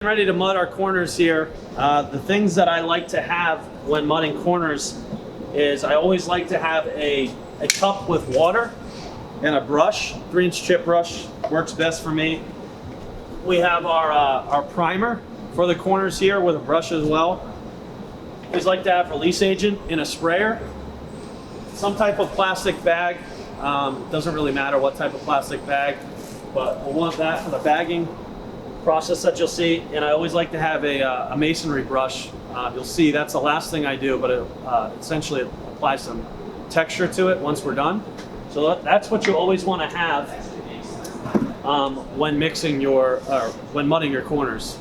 Ready to mud our corners here. The things that I like to have when mudding corners is I always like to have a cup with water and a brush. 3-inch chip brush works best for me. We have our primer for the corners here with a brush as well. Always like to have release agent in a sprayer. Some type of plastic bag. Doesn't really matter what type of plastic bag, but we'll want that for the bagging process that you'll see. And I always like to have a masonry brush. You'll see that's the last thing I do, but it essentially applies some texture to it once we're done. So that's what you always want to have when mixing when mudding your corners.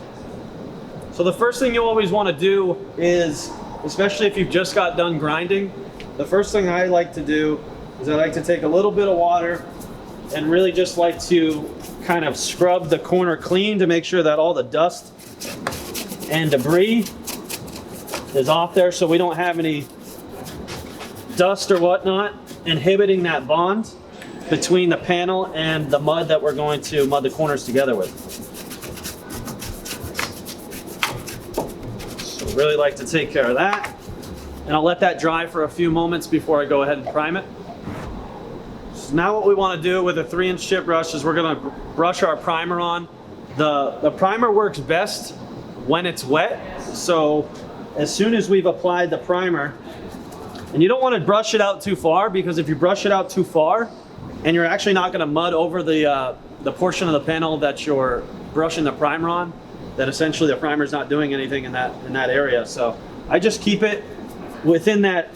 So the first thing you always want to do is, especially if you've just got done grinding, the first thing I like to do is I like to take a little bit of water and really just like to kind of scrub the corner clean to make sure that all the dust and debris is off there, so we don't have any dust or whatnot inhibiting that bond between the panel and the mud that we're going to mud the corners together with. So really like to take care of that, and I'll let that dry for a few moments before I go ahead and prime it. So now what we want to do with a 3-inch chip brush is we're going to brush our primer on. The primer works best when it's wet, so as soon as we've applied the primer, and you don't want to brush it out too far, because if you brush it out too far and you're actually not going to mud over the portion of the panel that you're brushing the primer on, then essentially the primer's not doing anything in that area. So I just keep it within that,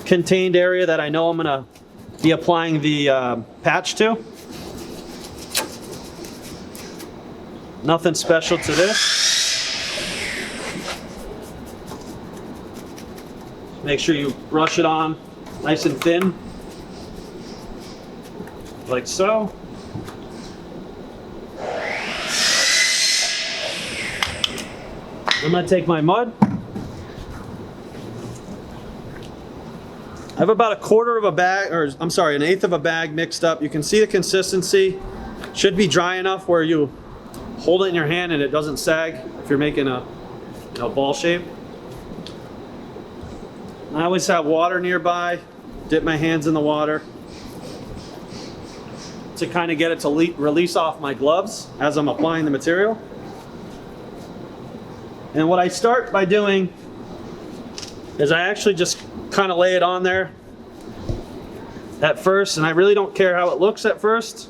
contained area that I know I'm going to be applying the patch to. Nothing special to this. Make sure you brush it on nice and thin, like so. I'm gonna take my mud. I have about a quarter of a bag, or I'm sorry, an eighth of a bag mixed up. You can see the consistency. Should be dry enough where you hold it in your hand and it doesn't sag if you're making a ball shape. I always have water nearby. Dip my hands in the water to kind of get it to release off my gloves as I'm applying the material. And what I start by doing is I actually just kind of lay it on there at first, and I really don't care how it looks at first,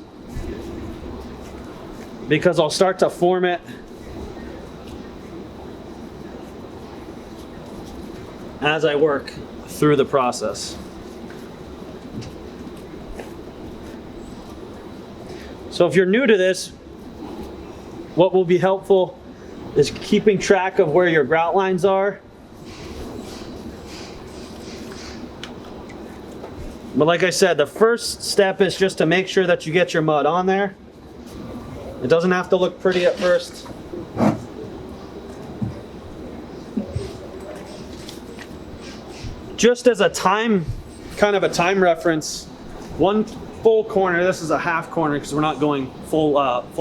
because I'll start to form it as I work through the process. So if you're new to this, what will be helpful is keeping track of where your grout lines are. But like I said, the first step is just to make sure that you get your mud on there. It doesn't have to look pretty at first. Just as a time reference, one full corner, this is a half corner because we're not going full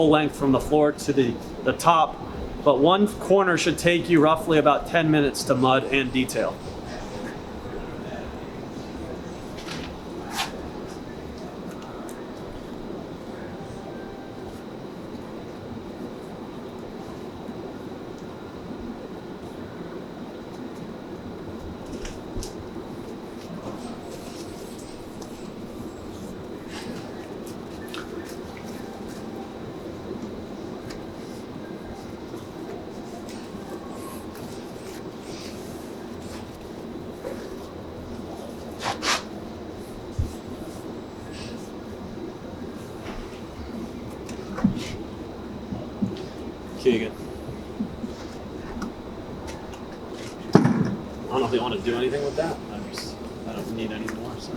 length from the floor to the top, but one corner should take you roughly about 10 minutes to mud and detail. Keegan. I don't know if they want to do anything with that. I don't need any more. So.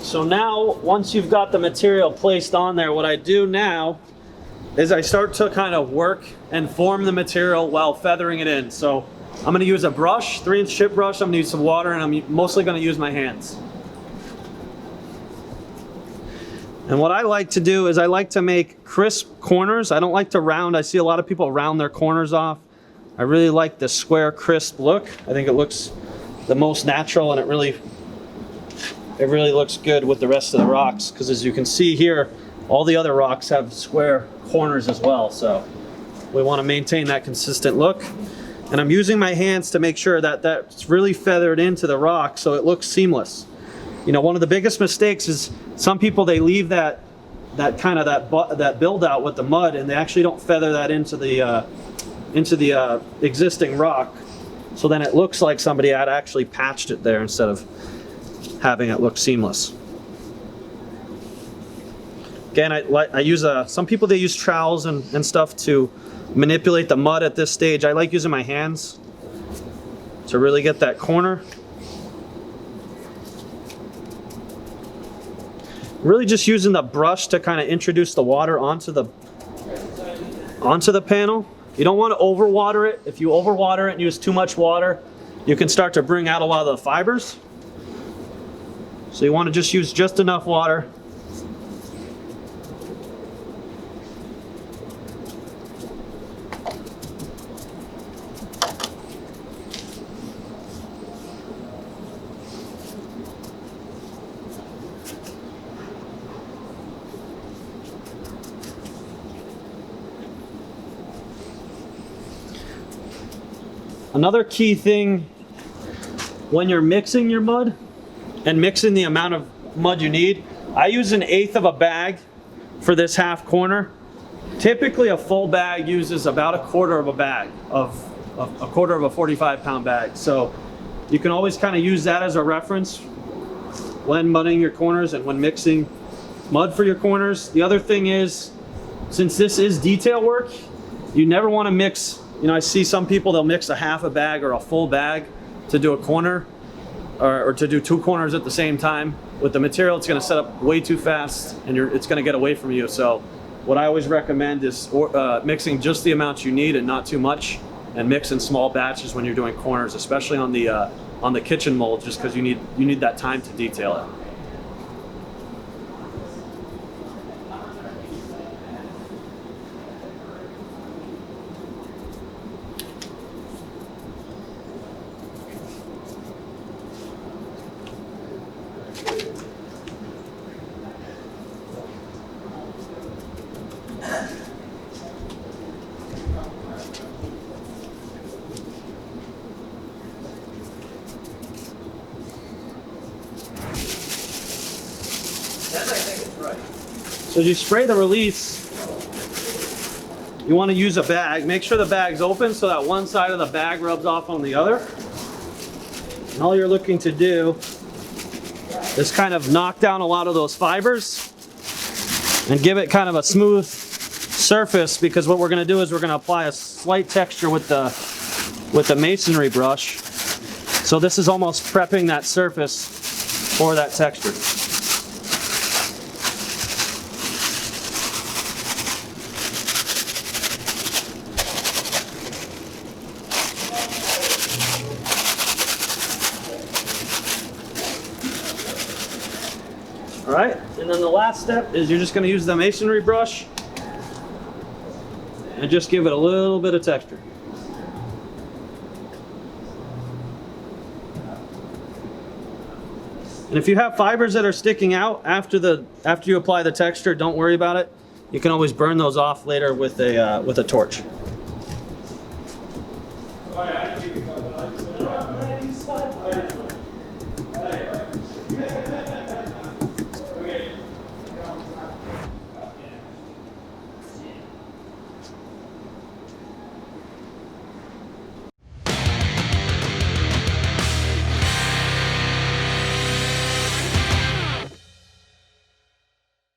So now, once you've got the material placed on there, what I do now is I start to kind of work and form the material while feathering it in. So I'm going to use a brush, 3-inch chip brush, I'm going to use some water, and I'm mostly going to use my hands. And what I like to do is I like to make crisp corners. I don't like to round. I see a lot of people round their corners off. I really like the square, crisp look. I think it looks the most natural, and it really looks good with the rest of the rocks, because as you can see here, all the other rocks have square corners as well. So we want to maintain that consistent look. And I'm using my hands to make sure that that's really feathered into the rock so it looks seamless. You know, one of the biggest mistakes is some people, they leave that build out with the mud, and they actually don't feather that into the existing rock. So then it looks like somebody had actually patched it there instead of having it look seamless. Again, I use some people, they use trowels and stuff to manipulate the mud at this stage. I like using my hands to really get that corner. Really just using the brush to kind of introduce the water onto the panel. You don't want to overwater it. If you overwater it and use too much water, you can start to bring out a lot of the fibers. So you want to just use just enough water. Another key thing when you're mixing your mud and mixing the amount of mud you need, I use 1/8 of a bag for this half corner. Typically a full bag uses about 1/4 of a bag of a 1/4 of a 45-pound bag. So you can always kind of use that as a reference when mudding your corners and when mixing mud for your corners. The other thing is, since this is detail work, you never want to mix. You know, I see some people, they'll mix a half a bag or a full bag to do a corner, or to do 2 corners at the same time. With the material, it's going to set up way too fast, and it's going to get away from you. So what I always recommend is mixing just the amount you need and not too much, and mix in small batches when you're doing corners, especially on the kitchen mold, just because you need that time to detail it. So as you spray the release, you want to use a bag. Make sure the bag's open so that one side of the bag rubs off on the other. And all you're looking to do is kind of knock down a lot of those fibers and give it kind of a smooth surface, because what we're going to do is we're going to apply a slight texture with the masonry brush. So this is almost prepping that surface for that texture. All right, and then the last step is you're just going to use the masonry brush and just give it a little bit of texture. And if you have fibers that are sticking out after you apply the texture, don't worry about it. You can always burn those off later with a torch.